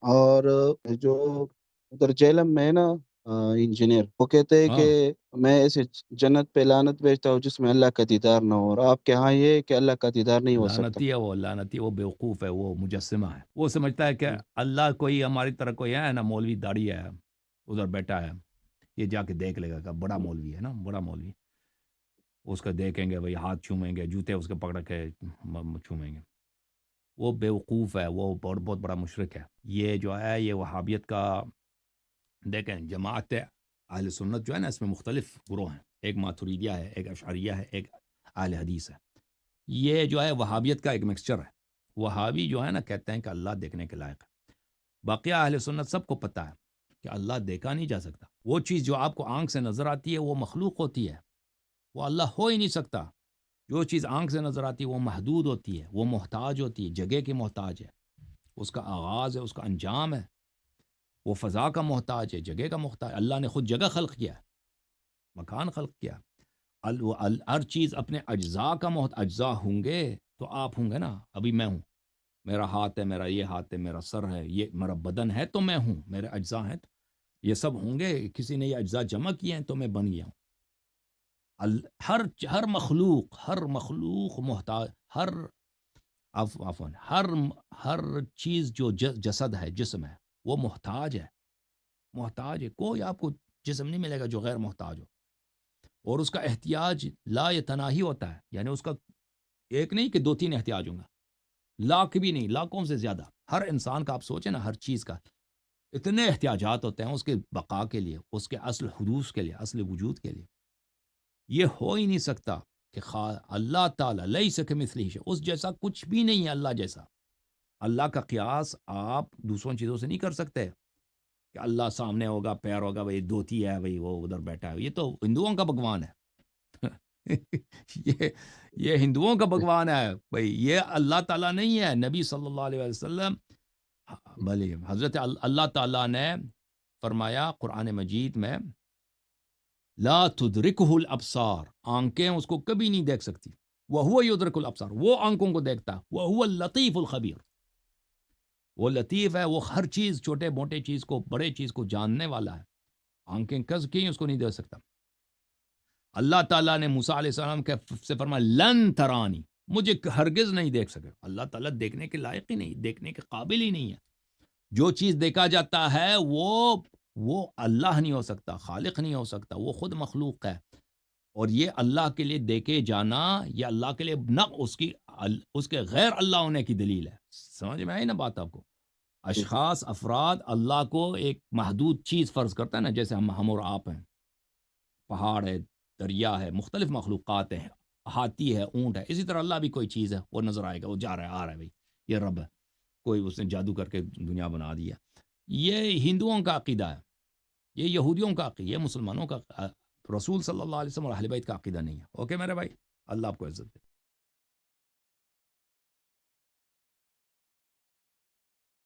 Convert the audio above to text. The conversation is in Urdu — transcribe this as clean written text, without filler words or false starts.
اور جو ادھر جیلم میں ہے نا انجینئر، وہ کہتے ہیں کہ ہاں، میں ایسے جنت پہ لعنت بھیجتا ہوں جس میں اللہ کا دیدار نہ ہو، اور آپ کے ہاں یہ ہے کہ اللہ کا دیدار نہیں ہو سکتا۔ لعنتی ہے وہ، لعنتی ہے وہ، بیوقوف ہے وہ، مجسمہ ہے وہ، سمجھتا ہے کہ ہم، اللہ کوئی ہماری طرح کوئی ہے نا، مولوی داڑھی ہے ادھر بیٹھا ہے، یہ جا کے دیکھ لے گا کہ بڑا مولوی ہے نا، بڑا مولوی، اس کا دیکھیں گے بھائی، ہاتھ چھومیں گے، جوتے اس کے پکڑ کے چھومیں گے، وہ بیوقوف ہے، وہ بہت بہت بڑا مشرک ہے۔ یہ جو ہے یہ وہابیت کا، دیکھیں جماعت اہل سنت جو ہے نا، اس میں مختلف گروہ ہیں، ایک ماتریدیہ ہے، ایک اشعریہ ہے، ایک اہل حدیث ہے۔ یہ جو ہے وہابیت کا ایک مکسچر ہے۔ وہابی جو ہے نا کہتے ہیں کہ اللہ دیکھنے کے لائق ہے، باقی اہل سنت سب کو پتہ ہے کہ اللہ دیکھا نہیں جا سکتا، وہ چیز جو آپ کو آنکھ سے نظر آتی ہے وہ مخلوق ہوتی ہے، وہ اللہ ہو ہی نہیں سکتا۔ جو چیز آنکھ سے نظر آتی ہے وہ محدود ہوتی ہے، وہ محتاج ہوتی ہے، جگہ کی محتاج ہے، اس کا آغاز ہے، اس کا انجام ہے، وہ فضا کا محتاج ہے، جگہ کا محتاج۔ اللہ نے خود جگہ خلق کیا ہے، مکان خلق کیا، ہر چیز اپنے اجزاء کا اجزاء ہوں گے تو آپ ہوں گے نا، ابھی میں ہوں، میرا ہاتھ ہے، میرا یہ ہاتھ ہے، میرا سر ہے، یہ میرا بدن ہے تو میں ہوں، میرے اجزاء ہیں تو یہ سب ہوں گے، کسی نے یہ اجزاء جمع کیے ہیں تو میں بن گیا ہوں۔ ہر مخلوق محتاج، ہر ہر چیز جو جسد ہے، جسم ہے، وہ محتاج ہے، محتاج ہے، کوئی آپ کو جسم نہیں ملے گا جو غیر محتاج ہو، اور اس کا احتیاج لا یتناہی ہوتا ہے، یعنی اس کا ایک نہیں کہ دو تین احتیاج ہوں گا، لاکھ بھی نہیں، لاکھوں سے زیادہ، ہر انسان کا آپ سوچیں نا، ہر چیز کا اتنے احتیاجات ہوتے ہیں اس کے بقا کے لیے، اس کے اصل حدوث کے لیے، اصل وجود کے لیے۔ یہ ہو ہی نہیں سکتا کہ اللہ تعالیٰ لیس کمثلہ شیء، اس جیسا کچھ بھی نہیں ہے اللہ جیسا۔ اللہ کا قیاس آپ دوسروں چیزوں سے نہیں کر سکتے کہ اللہ سامنے ہوگا، پیر ہوگا، بھائی دوتی ہے، بھائی وہ ادھر بیٹھا ہے، یہ تو ہندوؤں کا بھگوان ہے۔ یہ یہ ہندوؤں کا بھگوان ہے بھائی، یہ اللہ تعالیٰ نہیں ہے۔ نبی صلی اللہ علیہ وسلم، بھلے حضرت اللہ تعالیٰ نے فرمایا قرآن مجید میں، لا تدرکہ الابصار، آنکھیں اس کو کبھی نہیں دیکھ سکتی، وہو یدرک الابصار، وہ آنکھوں کو دیکھتا ہے، وہو اللطیف الخبیر، وہ لطیف ہے، وہ ہر چیز، چھوٹے موٹے چیز کو، بڑے چیز کو جاننے والا ہے، آنکھیں کس کی اس کو نہیں دیکھ سکتا۔ اللہ تعالیٰ نے موسیٰ علیہ السلام کے سے فرمایا لن ترانی، مجھے ہرگز نہیں دیکھ سکے۔ اللہ تعالیٰ دیکھنے کے لائق ہی نہیں، دیکھنے کے قابل ہی نہیں ہے۔ جو چیز دیکھا جاتا ہے وہ اللہ نہیں ہو سکتا، خالق نہیں ہو سکتا، وہ خود مخلوق ہے، اور یہ اللہ کے لیے دیکھے جانا، یہ اللہ کے لیے نہ اس کے غیر اللہ ہونے کی دلیل ہے۔ سمجھ میں آئی نا بات آپ کو؟ اشخاص، افراد اللہ کو ایک محدود چیز فرض کرتا ہے نا، جیسے ہم اور آپ ہیں، پہاڑ ہے، دریا ہے، مختلف مخلوقات ہیں، ہاتھی ہے، اونٹ ہے، اسی طرح اللہ بھی کوئی چیز ہے، وہ نظر آئے گا، وہ جا رہا ہے، آ رہا ہے، بھائی یہ رب ہے، کوئی اس نے جادو کر کے دنیا بنا دیا۔ یہ ہندوؤں کا عقیدہ ہے، یہ یہودیوں کا عقیدہ، یہ مسلمانوں کا رسول صلی اللہ علیہ وسلم اور اہل بیت کا عقیدہ نہیں ہے۔ اوکے میرے بھائی، اللہ آپ کو عزت دے۔